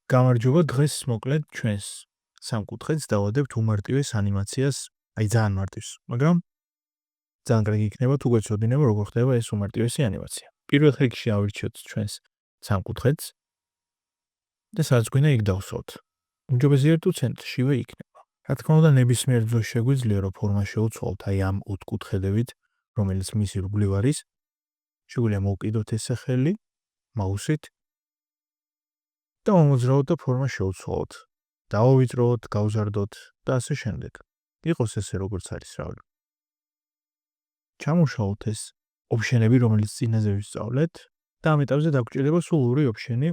გამარჯობა, დღეს მოკლედ ჩვენს სამკუთხედს დავადებთ უმარტივეს ანიმაციას, აი ძალიან მარტივს, მაგრამ ძალიან კარგი იქნება თუ გვეცოდინება როგორ ხდება ეს უმარტივესი ანიმაცია. პირველ რიგში ავირჩიოთ ჩვენს სამკუთხედს და სადაც გვინდა იქ დავსვათ. უმჯობესია თუ ცენტრშივე იქნება. რა თქმა უნდა, ნებისმიერ დროს შეგვიძლია რომ ფორმა შევცვალოთ აი ამ ოთხკუთხედებით, რომელიც მის ირგვლივ არის. შეგვიძლია მოვკიდოთ ესე ხელი მაუსით და მომოძრაოთ და ფორმა შევცვალოთ. დავავიწროთ, გავზარდოთ და ასე შემდეგ. იყოს ესე როგორც არის რავი. ჩამოშალოთ ეს ოფშენები, რომელიც წინაზე ვისწავლეთ და ამ ეტაპზე დაგჭირდება სულ ორი ოფშენი,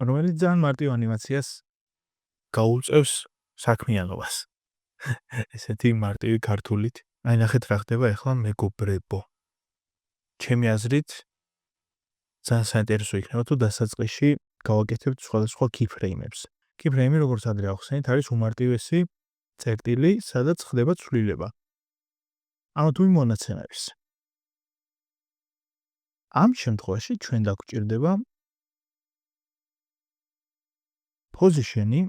რომელიც ძალიან მარტივ ანიმაციას გაუწევს საქმიანობას. ესეთი მარტივი ქართულით. აი ნახეთ რა ხდება ახლა მეგობრებო. ჩემი აზრით ძალიან საინტერესო იქნება თუ დასაწყისში გავაკეთებთ სხვადასხვა keyframe-ებს. Keyframe, როგორც ადრე ახსენეთ, არის უმარტივესი წერტილი, სადაც ხდება ცვლილება. ანუ თუ მონაცემების. ამ შემთხვევაში ჩვენ დაგვჭირდება position-ი,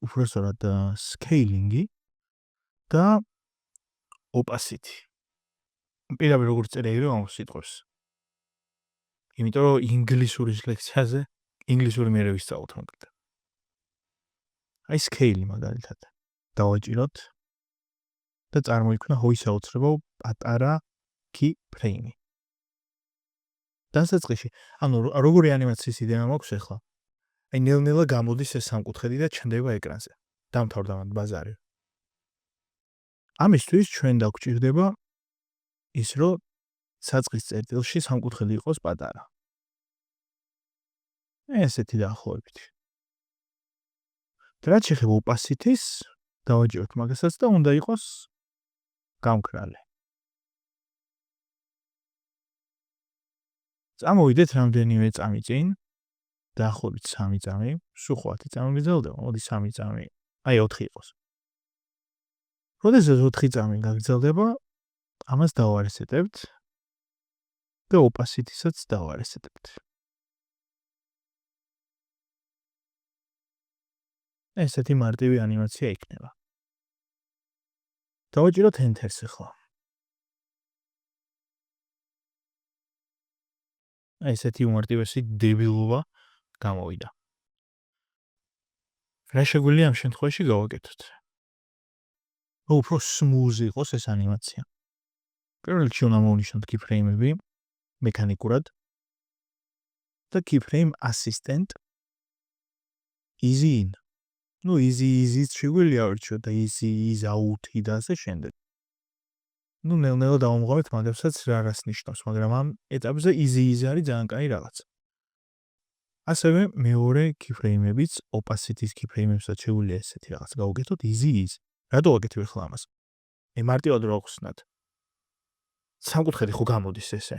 უბრალოდ scaling-ი და opacity. პირდაპირ როგორც წერია იგივე ამ სიტყვებს. იმიტომ რომ ინგლისურის ლექციაზე ინგლისური მე ვისწავლოთ მოკლედ. აი scale-ი მაგალითად დავაჭიროთ და წარმოიქმნა ჰოისაუცრებო პატარა keyframe-ი. დასაწყისში, ანუ როგორი ანიმაციის იდეა მაქვს ახლა? აი ნელ-ნელა გამოდის ეს სამკუთხედი და ჩნდება ეკრანზე. დამთავრდა მათ ბაზარი. ამისთვის ჩვენ დაგვჭირდება ის რომ საწყის წერტილში სამკუთხედი იყოს პატარა. ესეთი დაახლოებით. რაც შეეხება opacity-ს, დავაჭიროთ მაგასაც და უნდა იყოს გამქრალი. წამოვიდეთ რამდენიმე წამი წინ, დაახლოებით 3 წამი, სულ 5 წამი გრძელდება, მოდი 3 წამი, აი 4 იყოს. როდესაც 4 წამი გაგრძელდება, ამას დავარესეტებთ და opacity-საც დავარესეტებთ. ესეთი მარტივი ანიმაცია იქნება. დავაჭიროთ enter-ს ახლა. ესეთი უმარტივესი დებილობა გამოვიდა. რა შეგვიძლია ამ შემთხვევაში გავაკეთოთ? უფრო smooth იყოს ეს ანიმაცია. პირველ რიგში უნდა მოვნიშნოთ keyframe-ები მექანიკურად და keyframe assistant easy in. Ну easy შეგვიძლია ავირჩიოთ და easy out და ასე შემდეგ. Ну ნელ-ნელა დავამღვავეთ მაგასაც რა რას ნიშნავს, მაგრამ ამ ეტაპზე easy არის ძალიან კაი რაღაც. ასევე მეორე keyframe-ებიც opacity-s keyframe-ებსაც შეგვიძლია ესეთი რაღაც გავუკეთოთ easy. რატო ვაკეთებ ახლა ამას? მარტივად რა ვხსნათ. სამკუთხედი ხო გამოდის ესე.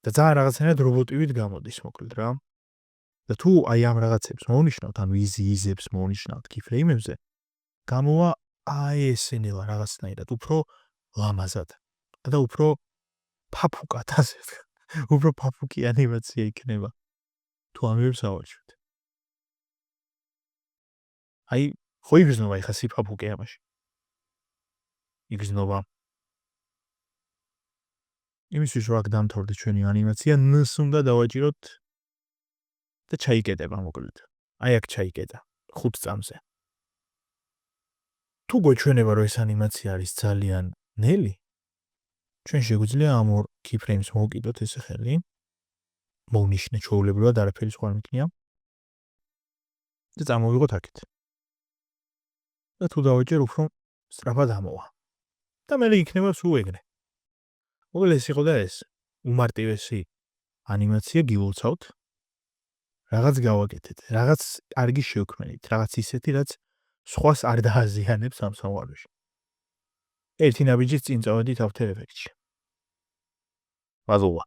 და ძალიან რაღაცნაირად რობოტივით გამოდის მოკლედ რა. და თუ აი ამ რაღაცებს მოვნიშნავთ, ანუ easy-ებს მოვნიშნავთ keyframe-ებზე, გამოვა აი ესენელა რაღაცნაირად უფრო ლამაზად და უფრო ფაფუკად ასე. უფრო ფაფუკი ანიმაცია იქნება. თუ ამებს ავარჩევთ. აი ხო იგრძნობა ეხა სიფაფუკე ამაში. იგრძნობა. იმისთვის რომ აქ დამთავრდეს ჩვენი ანიმაცია, ნს უნდა დავაჭიროთ და ჩაიკეტება მოკლედ. აი აქ ჩაიკეტა 5 წამზე. თუ გვეჩვენება რომ ეს ანიმაცია არის ძალიან ნელი, ჩვენ შეგვიძლია ამ ორ keyframes მოვკიდოთ ესე ხელი. მოვნიშნეთ ჩვეულებრივად არაფერი სხვა არ მიქნია. და წამოვიღოთ აქეთ. და თუ დავაჭერ უფრო სწრაფად ამოვა. და მე იქნება სულ ეგრე. მოკლედ ეს იყო და ეს უმარტივესი ანიმაცია გილოცავთ. რაღაც გავაკეთეთ, რაღაც კარგი შევქმნით, რაღაც ისეთი, რაც სხვას არ დააზიანებს ამ სამყაროში. ერთი ნაბიჯით წინ წავედით After Effects-ში. მადლობა.